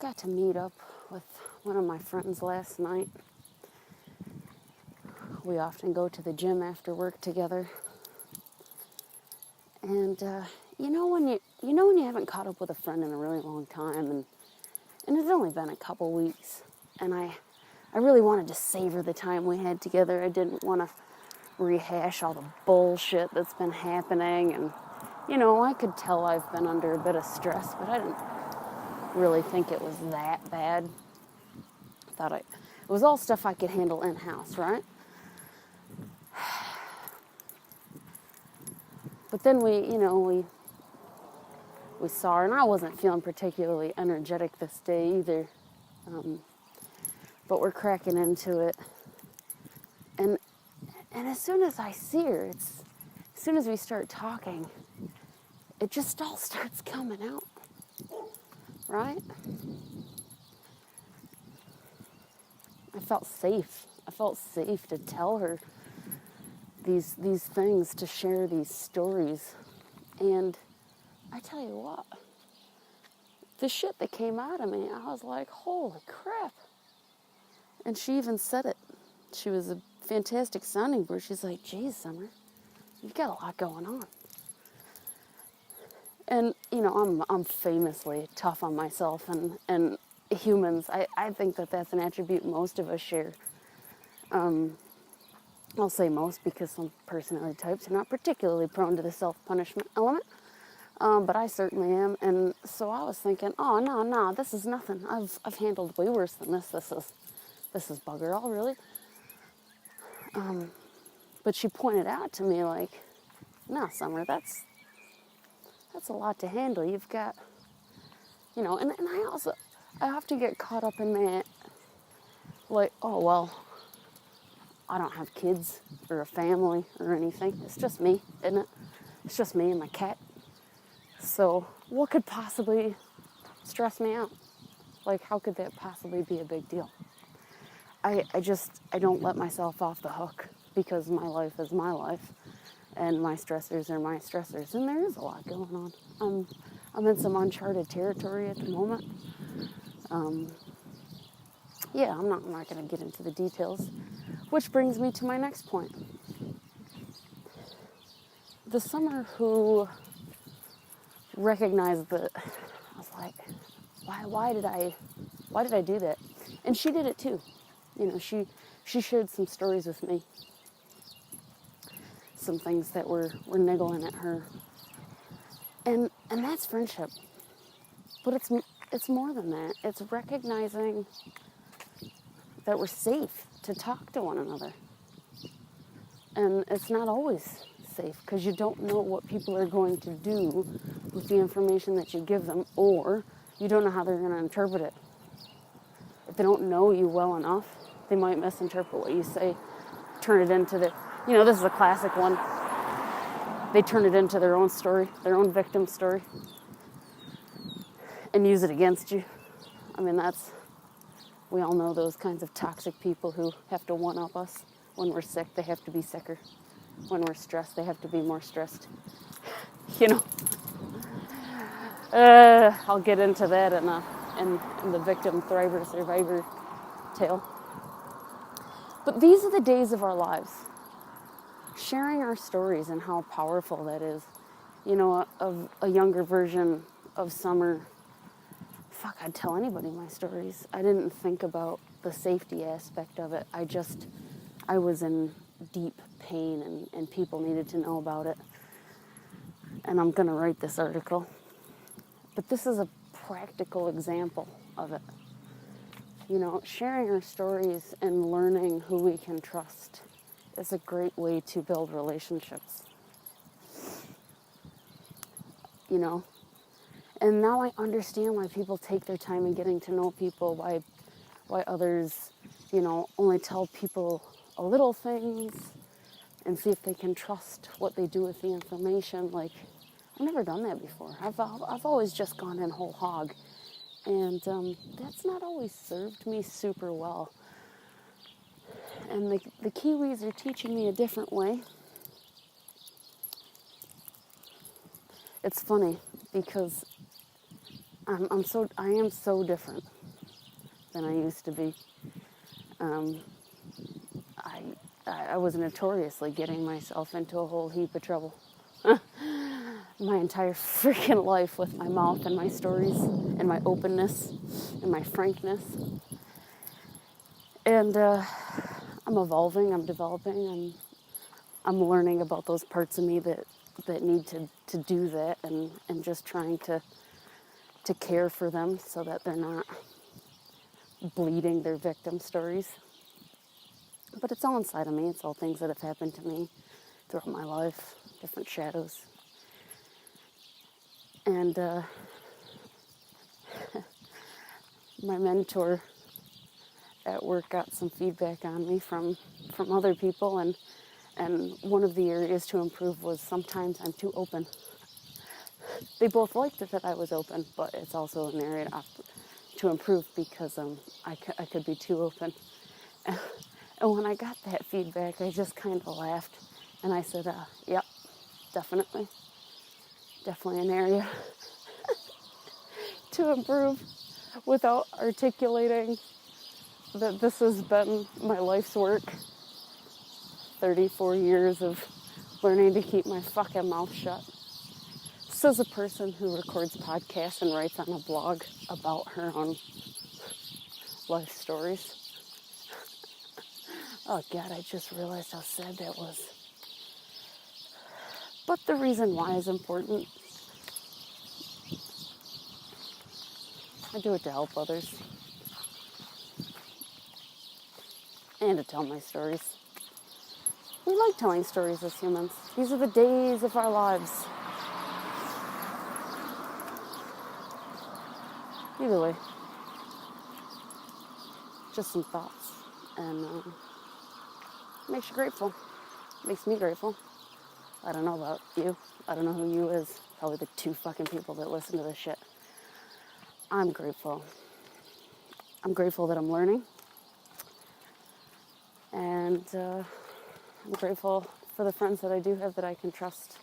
got to meet up with one of my friends last night. We often go to the gym after work together. And when you haven't caught up with a friend in a really long time, and it's only been a couple weeks, and I really wanted to savor the time we had together. I didn't want to rehash all the bullshit that's been happening, and I could tell I've been under a bit of stress, but I didn't really think it was that bad. It was all stuff I could handle in-house, right? But then we saw her, and I wasn't feeling particularly energetic this day either. But we're cracking into it. And as soon as I see her, as soon as we start talking, it just all starts coming out, right? I felt safe. I felt safe to tell her these things, to share these stories. And I tell you what, the shit that came out of me, I was like, holy crap. And she even said it. She was a fantastic sounding board. She's like, geez, Summer, you've got a lot going on. And, I'm famously tough on myself and humans. I think that's an attribute most of us share. I'll say most because some personality types are not particularly prone to the self-punishment element. But I certainly am. And so I was thinking, oh, no, this is nothing. I've handled way worse than this. This is bugger all, really. But she pointed out to me, like, no, Summer, that's a lot to handle. You've got, and I often get caught up in that, like, oh, well, I don't have kids or a family or anything. It's just me, isn't it? It's just me and my cat. So what could possibly stress me out? Like, how could that possibly be a big deal? I don't let myself off the hook because my life is my life and my stressors are my stressors. And there is a lot going on. I'm in some uncharted territory at the moment. I'm not going to get into the details, which brings me to my next point. The Summer who recognized that, I was like, why did I do that? And she did it too. She shared some stories with me, some things that were niggling at her, and that's friendship. But it's more than that. It's recognizing that we're safe to talk to one another, and it's not always safe because you don't know what people are going to do with the information that you give them, or you don't know how they're going to interpret it. If they don't know you well enough, they might misinterpret what you say, turn it into this is a classic one. They turn it into their own story, their own victim story, and use it against you. I mean, we all know those kinds of toxic people who have to one-up us. When we're sick, they have to be sicker. When we're stressed, they have to be more stressed. I'll get into that in the victim, thriver, survivor tale. But these are the days of our lives. Sharing our stories and how powerful that is. Of a younger version of Summer, I'd tell anybody my stories. I didn't think about the safety aspect of it. I was in deep pain and people needed to know about it. And I'm going to write this article. But this is a practical example of it. Sharing our stories and learning who we can trust is a great way to build relationships. And now I understand why people take their time in getting to know people, why others, only tell people a little things and see if they can trust what they do with the information. Like, I've never done that before. I've always just gone in whole hog. And that's not always served me super well. And the Kiwis are teaching me a different way. It's funny because I am so different than I used to be. Um, I, I was notoriously getting myself into a whole heap of trouble. My entire freaking life with my mouth and my stories and my openness and my frankness. And I'm evolving, I'm developing, I'm learning about those parts of me that need to do that, and just trying to care for them so that they're not bleeding their victim stories. But it's all inside of me. It's all things that have happened to me throughout my life, different shadows. And my mentor at work got some feedback on me from other people, and one of the areas to improve was sometimes I'm too open. They both liked it that I was open, but it's also an area to improve because I could be too open. And when I got that feedback, I just kind of laughed, and I said, yep, definitely an area to improve, without articulating that this has been my life's work. 34 years of learning to keep my fucking mouth shut. This is a person who records podcasts and writes on a blog about her own life stories. Oh God, I just realized how sad that was. But the reason why is important. I do it to help others. And to tell my stories. We like telling stories as humans. These are the days of our lives. Either way, just some thoughts. And makes you grateful. Makes me grateful. I don't know about you. I don't know who you is. Probably the 2 fucking people that listen to this shit. I'm grateful. I'm grateful that I'm learning. And I'm grateful for the friends that I do have that I can trust.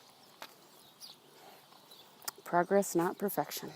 Progress, not perfection.